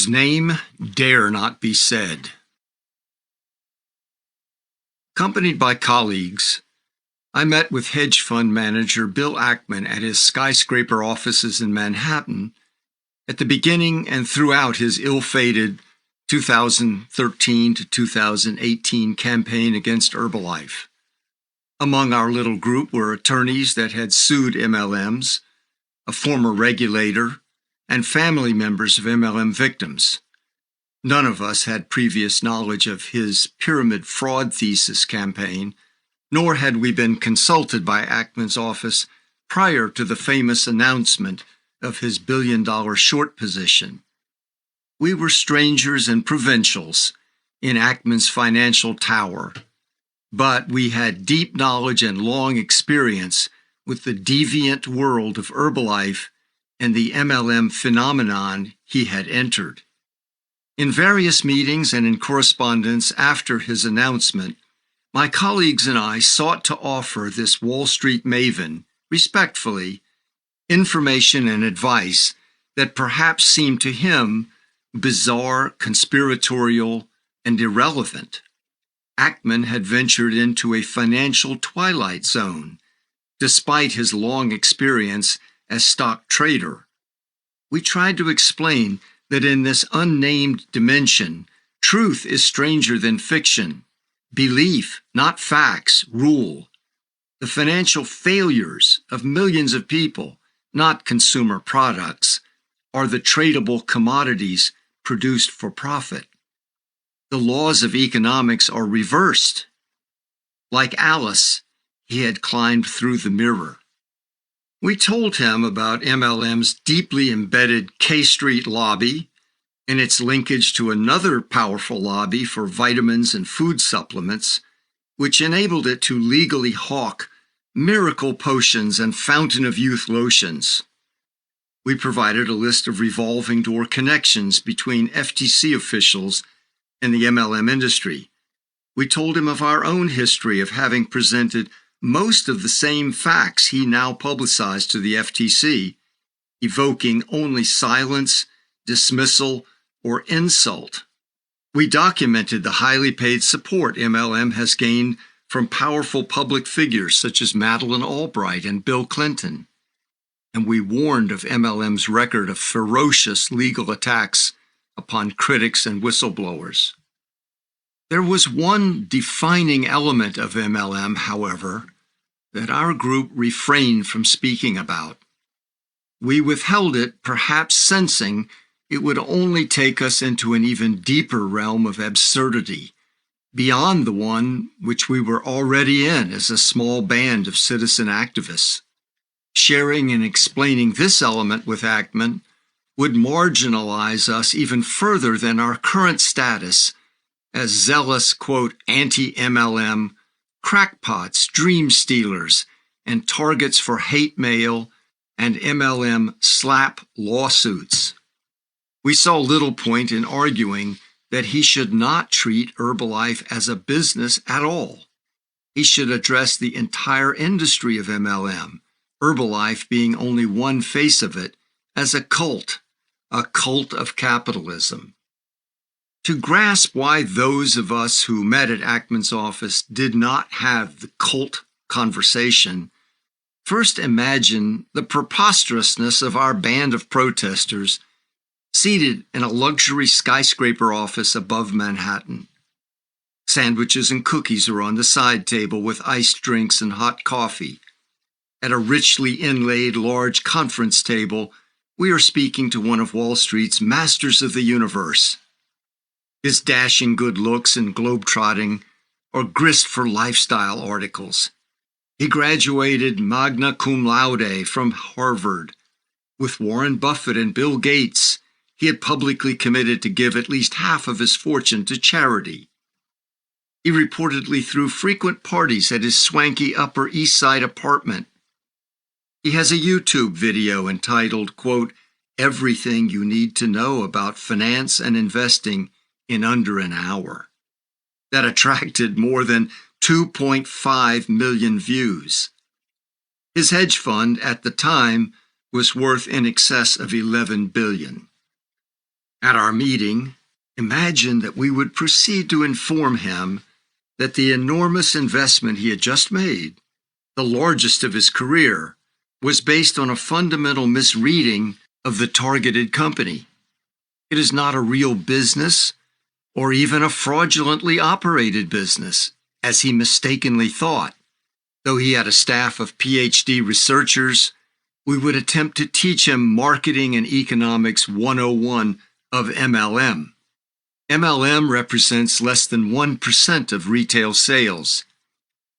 whose name dare not be said. Accompanied by colleagues, I met with hedge fund manager Bill Ackman at his skyscraper offices in Manhattan at the beginning and throughout his ill-fated 2013 to 2018 campaign against Herbalife. Among our little group were attorneys that had sued MLMs, a former regulator, and family members of MLM victims. None of us had previous knowledge of his pyramid fraud thesis campaign, nor had we been consulted by Ackman's office prior to the famous announcement of his billion-dollar short position. We were strangers and provincials in Ackman's financial tower, but we had deep knowledge and long experience with the deviant world of Herbalife and the MLM phenomenon he had entered. In various meetings and in correspondence after his announcement, my colleagues and I sought to offer this Wall Street maven, respectfully, information and advice that perhaps seemed to him bizarre, conspiratorial, and irrelevant. Ackman had ventured into a financial twilight zone, despite his long experience as stock trader. We tried to explain that in this unnamed dimension, truth is stranger than fiction. Belief, not facts, rule. The financial failures of millions of people, not consumer products, are the tradable commodities produced for profit. The laws of economics are reversed. Like Alice, he had climbed through the mirror. We told him about MLM's deeply embedded K Street lobby and its linkage to another powerful lobby for vitamins and food supplements, which enabled it to legally hawk miracle potions and fountain of youth lotions. We provided a list of revolving door connections between FTC officials and the MLM industry. We told him of our own history of having presented most of the same facts he now publicized to the FTC, evoking only silence, dismissal, or insult. We documented the highly paid support MLM has gained from powerful public figures such as Madeleine Albright and Bill Clinton. And we warned of MLM's record of ferocious legal attacks upon critics and whistleblowers. There was one defining element of MLM, however, that our group refrained from speaking about. We withheld it, perhaps sensing it would only take us into an even deeper realm of absurdity, beyond the one which we were already in as a small band of citizen activists. Sharing and explaining this element with Ackman would marginalize us even further than our current status as zealous, quote, anti-MLM, crackpots, dream stealers, and targets for hate mail and MLM slap lawsuits. We saw little point in arguing that he should not treat Herbalife as a business at all. He should address the entire industry of MLM, Herbalife being only one face of it, as a cult of capitalism. To grasp why those of us who met at Ackman's office did not have the cult conversation, first imagine the preposterousness of our band of protesters seated in a luxury skyscraper office above Manhattan. Sandwiches and cookies are on the side table with iced drinks and hot coffee. At a richly inlaid large conference table, we are speaking to one of Wall Street's masters of the universe. His dashing good looks and globetrotting are grist for lifestyle articles. He graduated magna cum laude from Harvard. With Warren Buffett and Bill Gates, he had publicly committed to give at least half of his fortune to charity. He reportedly threw frequent parties at his swanky Upper East Side apartment. He has a YouTube video entitled, quote, Everything You Need to Know About Finance and Investing in Under an Hour, that attracted more than 2.5 million views. His hedge fund at the time was worth in excess of $11 billion. At our meeting, imagine that we would proceed to inform him that the enormous investment he had just made, the largest of his career, was based on a fundamental misreading of the targeted company. It is not a real business or even a fraudulently operated business, as he mistakenly thought. Though he had a staff of PhD researchers, we would attempt to teach him Marketing and Economics 101 of MLM. MLM represents less than 1% of retail sales.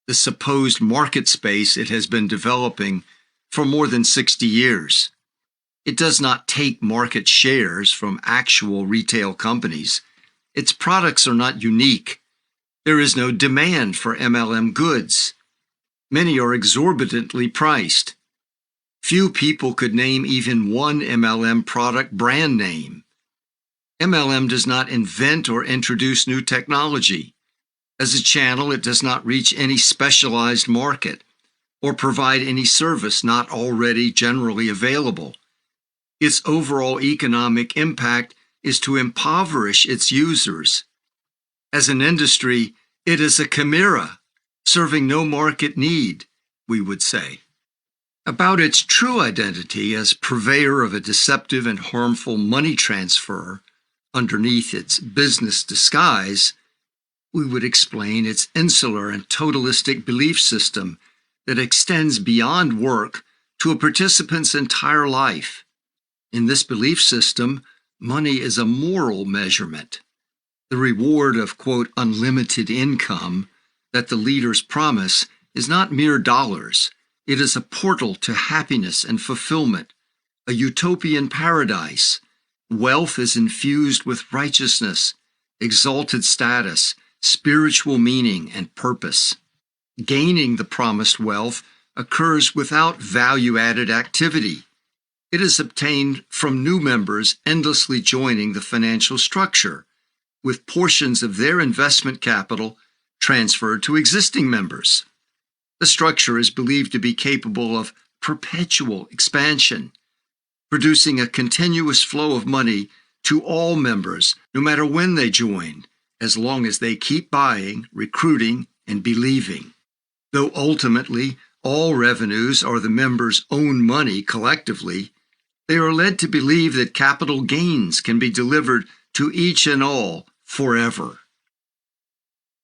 The supposed market space it has been developing for more than 60 years. It does not take market shares from actual retail companies. Its products are not unique. There is no demand for MLM goods. Many are exorbitantly priced. Few people could name even one MLM product brand name. MLM does not invent or introduce new technology. As a channel, it does not reach any specialized market or provide any service not already generally available. Its overall economic impact is to impoverish its users. As an industry, it is a chimera, serving no market need, we would say. About its true identity as purveyor of a deceptive and harmful money transfer underneath its business disguise, we would explain its insular and totalistic belief system that extends beyond work to a participant's entire life. In this belief system, money is a moral measurement. The reward of, quote, unlimited income that the leaders promise is not mere dollars. It is a portal to happiness and fulfillment, a utopian paradise. Wealth is infused with righteousness, exalted status, spiritual meaning, and purpose. Gaining the promised wealth occurs without value-added activity. It is obtained from new members endlessly joining the financial structure, with portions of their investment capital transferred to existing members. The structure is believed to be capable of perpetual expansion, producing a continuous flow of money to all members, no matter when they join, as long as they keep buying, recruiting, and believing. Though ultimately all revenues are the members' own money collectively, they are led to believe that capital gains can be delivered to each and all forever.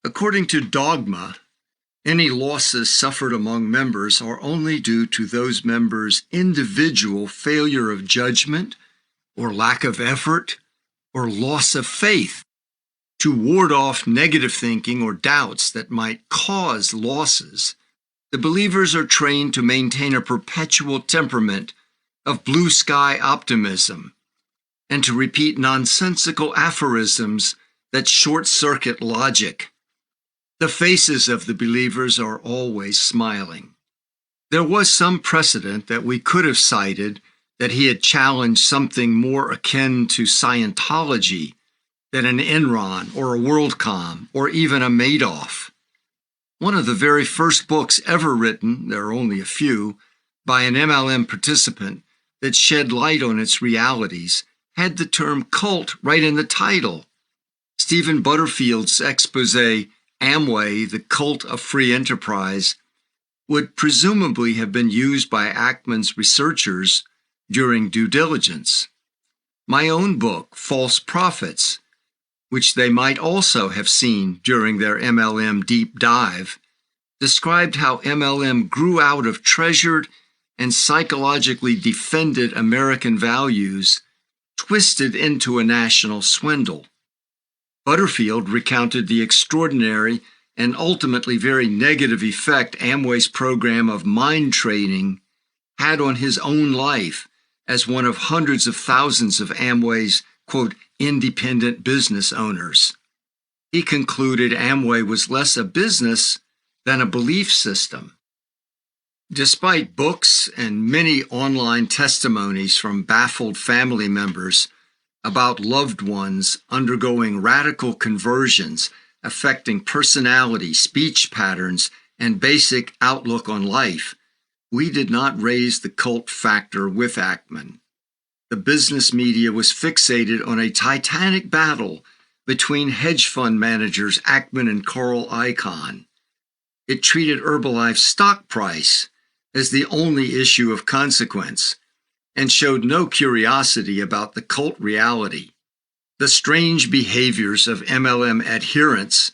According to dogma, any losses suffered among members are only due to those members' individual failure of judgment or lack of effort or loss of faith. To ward off negative thinking or doubts that might cause losses, the believers are trained to maintain a perpetual temperament of blue sky optimism and to repeat nonsensical aphorisms that short-circuit logic. The faces of the believers are always smiling. There was some precedent that we could have cited that he had challenged something more akin to Scientology than an Enron or a WorldCom or even a Madoff. One of the very first books ever written, there are only a few, by an MLM participant that shed light on its realities had the term cult right in the title. Stephen Butterfield's expose, Amway, the Cult of Free Enterprise, would presumably have been used by Ackman's researchers during due diligence. My own book, False Prophets, which they might also have seen during their MLM deep dive, described how MLM grew out of treasured and psychologically defended American values, twisted into a national swindle. Butterfield recounted the extraordinary and ultimately very negative effect Amway's program of mind training had on his own life as one of hundreds of thousands of Amway's, quote, independent business owners. He concluded Amway was less a business than a belief system. Despite books and many online testimonies from baffled family members about loved ones undergoing radical conversions affecting personality, speech patterns, and basic outlook on life, we did not raise the cult factor with Ackman. the business media was fixated on a titanic battle between hedge fund managers Ackman and Carl Icahn. It treated Herbalife's stock price as the only issue of consequence and showed no curiosity about the cult reality. The strange behaviors of MLM adherents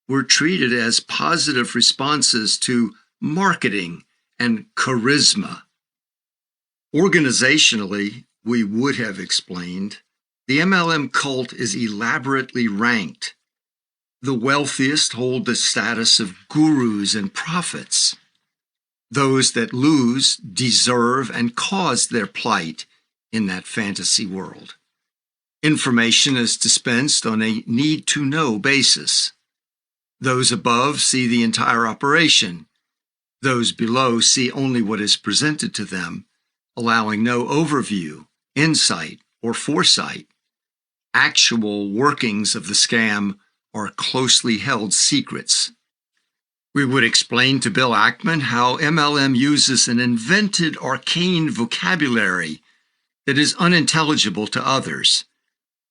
were treated as positive responses to marketing and charisma. Organizationally, we would have explained, the MLM cult is elaborately ranked. The wealthiest hold the status of gurus and prophets. Those that lose deserve and cause their plight in that fantasy world. Information is dispensed on a need-to-know basis. Those above see the entire operation. Those below see only what is presented to them, allowing no overview, insight, or foresight. Actual workings of the scam are closely held secrets. We would explain to Bill Ackman how MLM uses an invented arcane vocabulary that is unintelligible to others,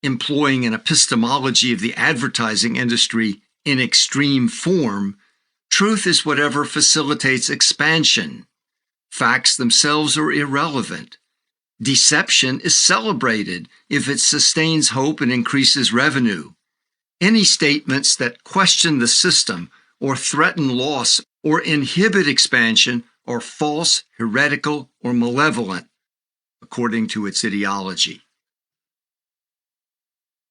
employing an epistemology of the advertising industry in extreme form. Truth is whatever facilitates expansion. Facts themselves are irrelevant. Deception is celebrated if it sustains hope and increases revenue. Any statements that question the system or threaten loss or inhibit expansion are false, heretical, or malevolent, according to its ideology.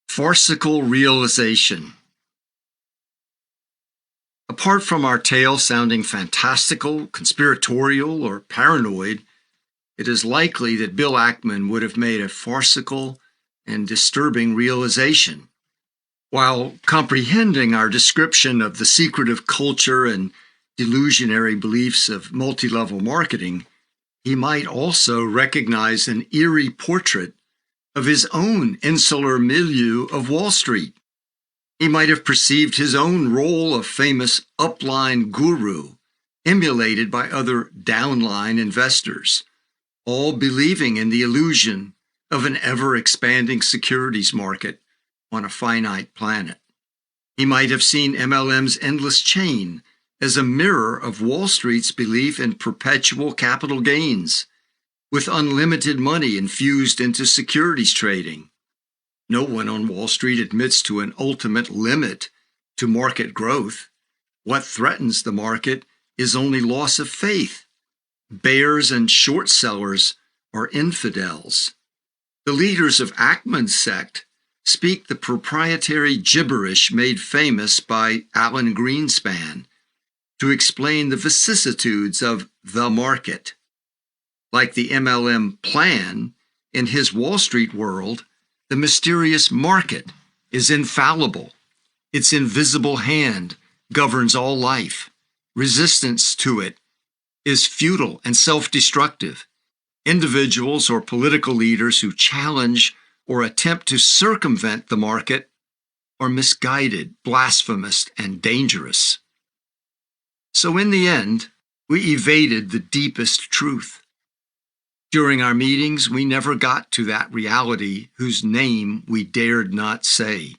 Farcical realization. Apart from our tale sounding fantastical, conspiratorial, or paranoid, it is likely that Bill Ackman would have made a farcical and disturbing realization. While comprehending our description of the secretive culture and delusionary beliefs of multi-level marketing, he might also recognize an eerie portrait of his own insular milieu of Wall Street. He might have perceived his own role of famous upline guru, emulated by other downline investors, all believing in the illusion of an ever-expanding securities market on a finite planet. He might have seen MLM's endless chain as a mirror of Wall Street's belief in perpetual capital gains, with unlimited money infused into securities trading. No one on Wall Street admits to an ultimate limit to market growth. What threatens the market is only loss of faith. Bears and short sellers are infidels. The leaders of Ackman's sect speak the proprietary gibberish made famous by Alan Greenspan to explain the vicissitudes of the market. Like the MLM plan, in his Wall Street world, the mysterious market is infallible. Its invisible hand governs all life. Resistance to it is futile and self-destructive. Individuals or political leaders who challenge or attempt to circumvent the market are misguided, blasphemous, and dangerous. So in the end, we evaded the deepest truth. During our meetings, we never got to that reality whose name we dared not say,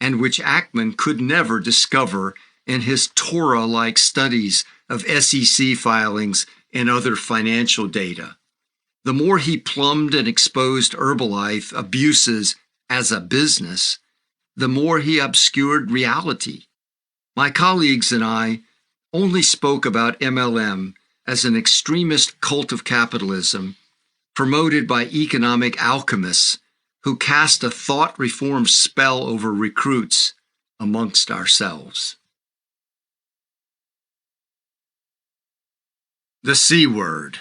and which Ackman could never discover in his Torah-like studies of SEC filings and other financial data. The more he plumbed and exposed Herbalife abuses as a business, the more he obscured reality. My colleagues and I only spoke about MLM as an extremist cult of capitalism promoted by economic alchemists who cast a thought reform spell over recruits amongst ourselves. The C word.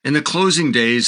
In the closing days